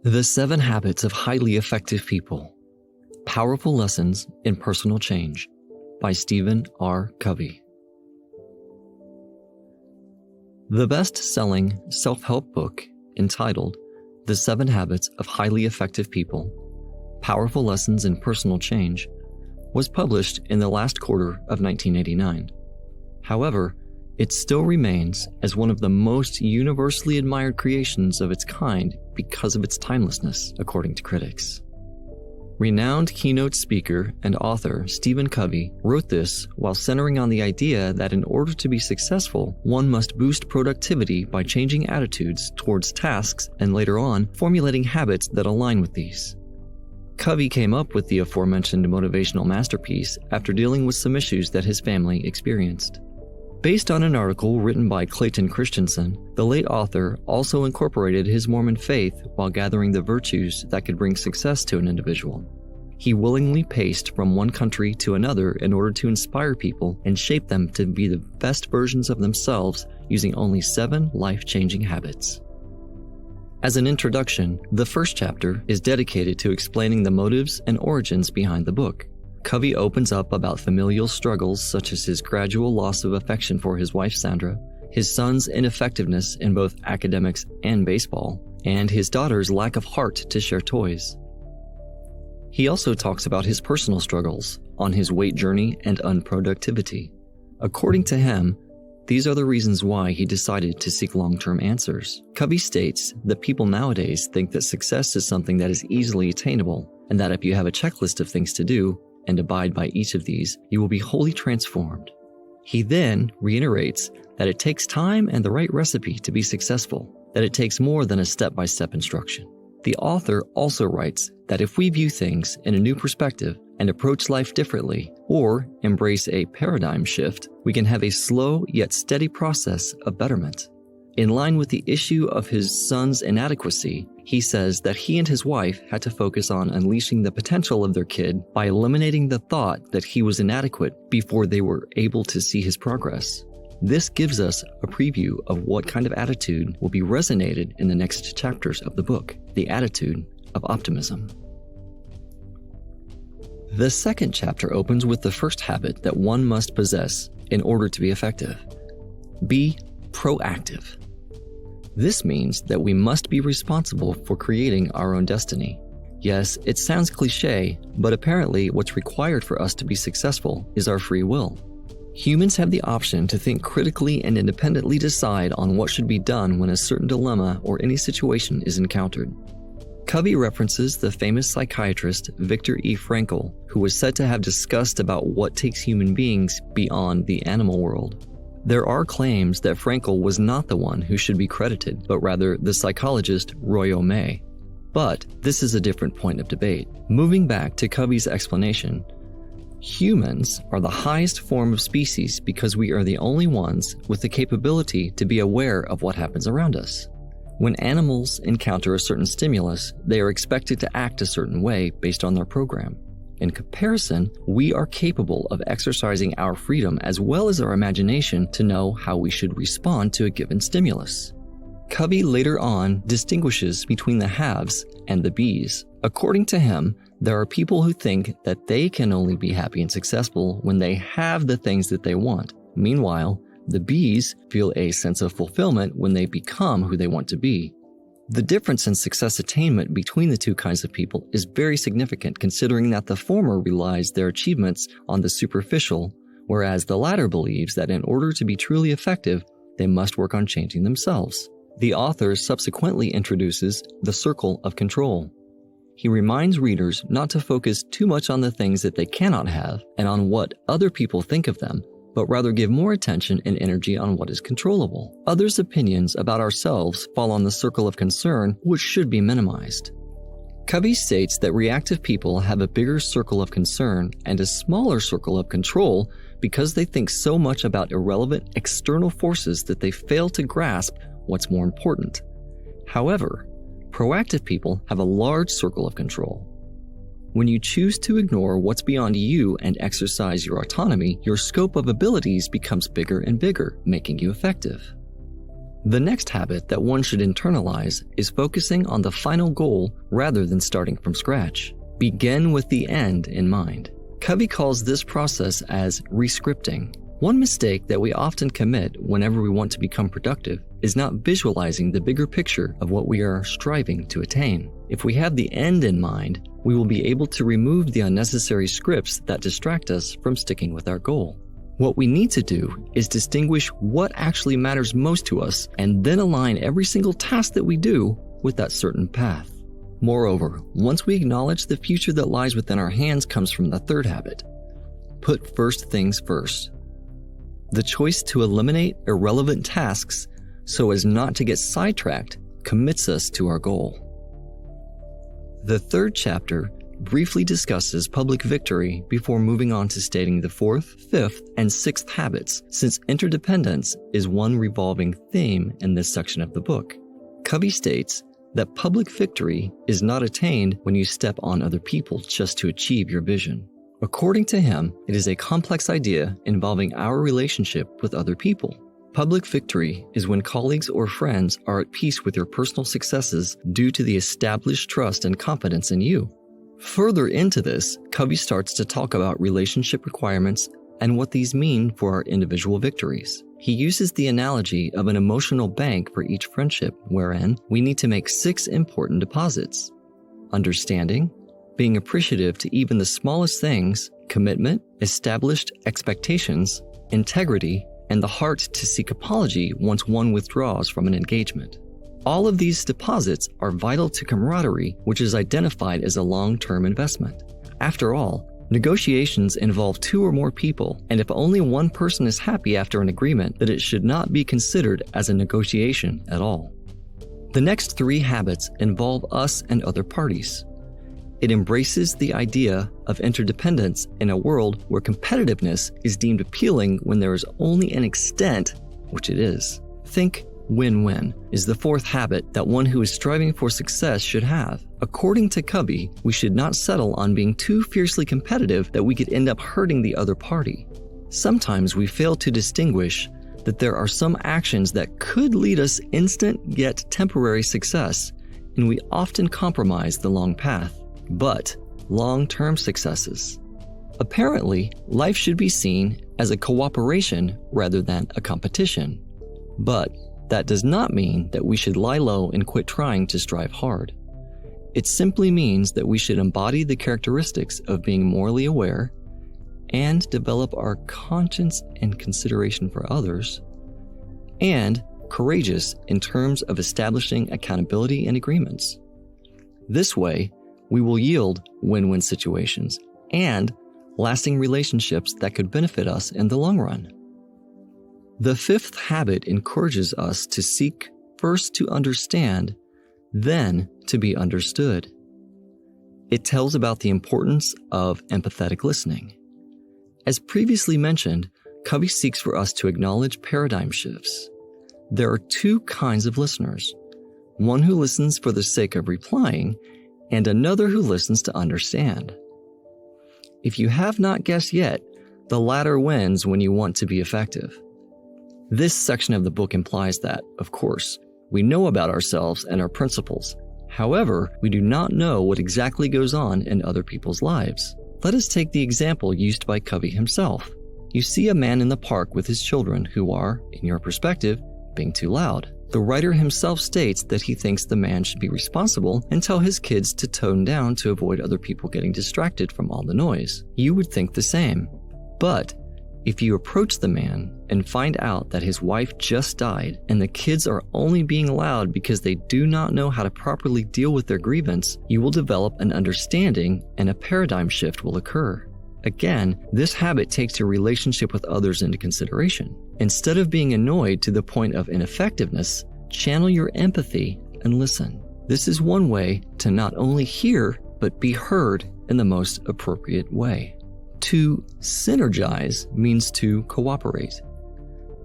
The 7 Habits of Highly Effective People. Powerful Lessons in Personal Change by Stephen R. Covey. The best-selling self-help book entitled The 7 Habits of Highly Effective People, Powerful Lessons in Personal Change was published in the last quarter of 1989. However, it still remains as one of the most universally admired creations of its kind because of its timelessness, according to critics. Renowned keynote speaker and author Stephen Covey wrote this while centering on the idea that in order to be successful, one must boost productivity by changing attitudes towards tasks and later on, formulating habits that align with these. Covey came up with the aforementioned motivational masterpiece after dealing with some issues that his family experienced. Based on an article written by Clayton Christensen, the late author also incorporated his Mormon faith while gathering the virtues that could bring success to an individual. He willingly paced from one country to another in order to inspire people and shape them to be the best versions of themselves using only 7 life-changing habits. As an introduction, the first chapter is dedicated to explaining the motives and origins behind the book. Covey opens up about familial struggles such as his gradual loss of affection for his wife Sandra, his son's ineffectiveness in both academics and baseball, and his daughter's lack of heart to share toys. He also talks about his personal struggles on his weight journey and unproductivity. According to him, these are the reasons why he decided to seek long-term answers. Covey states that people nowadays think that success is something that is easily attainable, and that if you have a checklist of things to do, and abide by each of these, you will be wholly transformed. He then reiterates that it takes time and the right recipe to be successful, that it takes more than a step-by-step instruction. The author also writes that if we view things in a new perspective and approach life differently, or embrace a paradigm shift, we can have a slow yet steady process of betterment. In line with the issue of his son's inadequacy, he says that he and his wife had to focus on unleashing the potential of their kid by eliminating the thought that he was inadequate before they were able to see his progress. This gives us a preview of what kind of attitude will be resonated in the next chapters of the book, the attitude of optimism. The second chapter opens with the first habit that one must possess in order to be effective. Be proactive. This means that we must be responsible for creating our own destiny. Yes, it sounds cliché, but apparently what's required for us to be successful is our free will. Humans have the option to think critically and independently decide on what should be done when a certain dilemma or any situation is encountered. Covey references the famous psychiatrist Viktor E. Frankl, who was said to have discussed about what takes human beings beyond the animal world. There are claims that Frankl was not the one who should be credited, but rather the psychologist Roy May. But this is a different point of debate. Moving back to Covey's explanation, humans are the highest form of species because we are the only ones with the capability to be aware of what happens around us. When animals encounter a certain stimulus, they are expected to act a certain way based on their program. In comparison, we are capable of exercising our freedom as well as our imagination to know how we should respond to a given stimulus. Covey later on distinguishes between the haves and the bees. According to him, there are people who think that they can only be happy and successful when they have the things that they want. Meanwhile, the bees feel a sense of fulfillment when they become who they want to be. The difference in success attainment between the two kinds of people is very significant, considering that the former relies their achievements on the superficial, whereas the latter believes that in order to be truly effective, they must work on changing themselves. The author subsequently introduces the circle of control. He reminds readers not to focus too much on the things that they cannot have and on what other people think of them, but rather give more attention and energy on what is controllable. Others' opinions about ourselves fall on the circle of concern, which should be minimized. Covey states that reactive people have a bigger circle of concern and a smaller circle of control because they think so much about irrelevant external forces that they fail to grasp what's more important. However, proactive people have a large circle of control. When you choose to ignore what's beyond you and exercise your autonomy, your scope of abilities becomes bigger and bigger, making you effective. The next habit that one should internalize is focusing on the final goal rather than starting from scratch. Begin with the end in mind. Covey calls this process as rescripting. One mistake that we often commit whenever we want to become productive is not visualizing the bigger picture of what we are striving to attain. If we have the end in mind, we will be able to remove the unnecessary scripts that distract us from sticking with our goal. What we need to do is distinguish what actually matters most to us and then align every single task that we do with that certain path. Moreover, once we acknowledge the future that lies within our hands comes from the third habit. Put first things first. The choice to eliminate irrelevant tasks so as not to get sidetracked commits us to our goal. The third chapter briefly discusses public victory before moving on to stating the fourth, fifth, and sixth habits, since interdependence is one revolving theme in this section of the book. Covey states that public victory is not attained when you step on other people just to achieve your vision. According to him, it is a complex idea involving our relationship with other people. Public victory is when colleagues or friends are at peace with your personal successes due to the established trust and confidence in you. Further into this, Covey starts to talk about relationship requirements and what these mean for our individual victories. He uses the analogy of an emotional bank for each friendship, wherein we need to make 6 important deposits: understanding, being appreciative to even the smallest things, commitment, established expectations, integrity, and the heart to seek apology once one withdraws from an engagement. All of these deposits are vital to camaraderie, which is identified as a long-term investment. After all, negotiations involve 2 or more people, and if only one person is happy after an agreement, then it should not be considered as a negotiation at all. The next 3 habits involve us and other parties. It embraces the idea of interdependence in a world where competitiveness is deemed appealing when there is only an extent, which it is. Think win-win is the 4th habit that one who is striving for success should have. According to Covey, we should not settle on being too fiercely competitive that we could end up hurting the other party. Sometimes we fail to distinguish that there are some actions that could lead us instant yet temporary success, and we often compromise the long path, but long-term successes. Apparently, life should be seen as a cooperation rather than a competition. But that does not mean that we should lie low and quit trying to strive hard. It simply means that we should embody the characteristics of being morally aware and develop our conscience and consideration for others, and courageous in terms of establishing accountability and agreements. This way, we will yield win-win situations and lasting relationships that could benefit us in the long run. The 5th habit encourages us to seek first to understand, then to be understood. It tells about the importance of empathetic listening. As previously mentioned, Covey seeks for us to acknowledge paradigm shifts. There are 2 kinds of listeners: one who listens for the sake of replying, and another who listens to understand. If you have not guessed yet, the latter wins when you want to be effective. This section of the book implies that, of course, we know about ourselves and our principles. However, we do not know what exactly goes on in other people's lives. Let us take the example used by Covey himself. You see a man in the park with his children who are, in your perspective, being too loud. The writer himself states that he thinks the man should be responsible and tell his kids to tone down to avoid other people getting distracted from all the noise. You would think the same. But if you approach the man and find out that his wife just died and the kids are only being loud because they do not know how to properly deal with their grievance, you will develop an understanding and a paradigm shift will occur. Again, this habit takes your relationship with others into consideration. Instead of being annoyed to the point of ineffectiveness, channel your empathy and listen. This is one way to not only hear, but be heard in the most appropriate way. To synergize means to cooperate.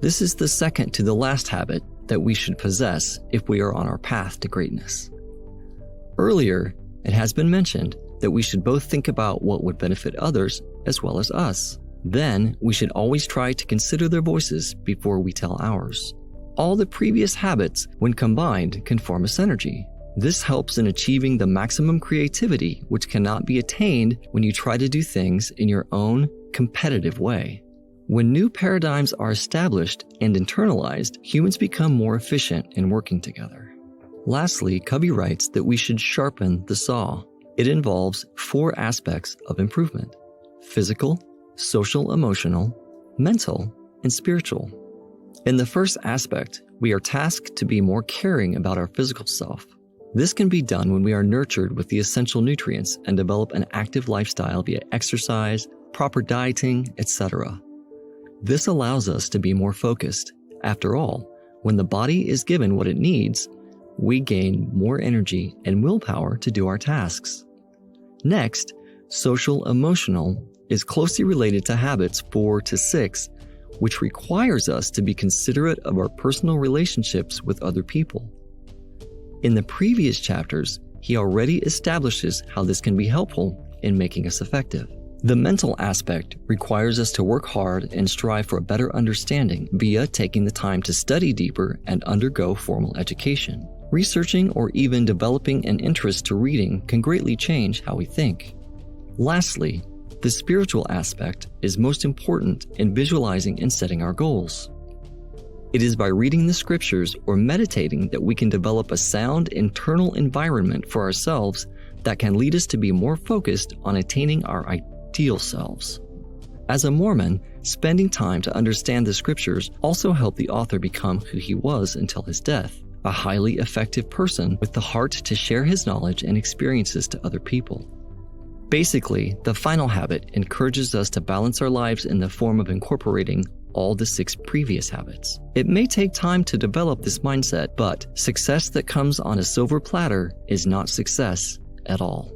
This is the second to the last habit that we should possess if we are on our path to greatness. Earlier, it has been mentioned that we should both think about what would benefit others as well as us. Then, we should always try to consider their voices before we tell ours. All the previous habits, when combined, can form a synergy. This helps in achieving the maximum creativity, which cannot be attained when you try to do things in your own competitive way. When new paradigms are established and internalized, humans become more efficient in working together. Lastly, Covey writes that we should sharpen the saw. It involves 4 aspects of improvement: physical, social, emotional, mental, and spiritual. In the first aspect, we are tasked to be more caring about our physical self. This can be done when we are nurtured with the essential nutrients and develop an active lifestyle via exercise, proper dieting, etc. This allows us to be more focused. After all, when the body is given what it needs, we gain more energy and willpower to do our tasks. Next, social emotional is closely related to habits 4 to 6, which requires us to be considerate of our personal relationships with other people. In the previous chapters, he already establishes how this can be helpful in making us effective. The mental aspect requires us to work hard and strive for a better understanding via taking the time to study deeper and undergo formal education. Researching or even developing an interest to reading can greatly change how we think. Lastly, the spiritual aspect is most important in visualizing and setting our goals. It is by reading the scriptures or meditating that we can develop a sound internal environment for ourselves that can lead us to be more focused on attaining our ideal selves. As a Mormon, spending time to understand the scriptures also helped the author become who he was until his death, a highly effective person with the heart to share his knowledge and experiences to other people. Basically, the final habit encourages us to balance our lives in the form of incorporating all the 6 previous habits. It may take time to develop this mindset, but success that comes on a silver platter is not success at all.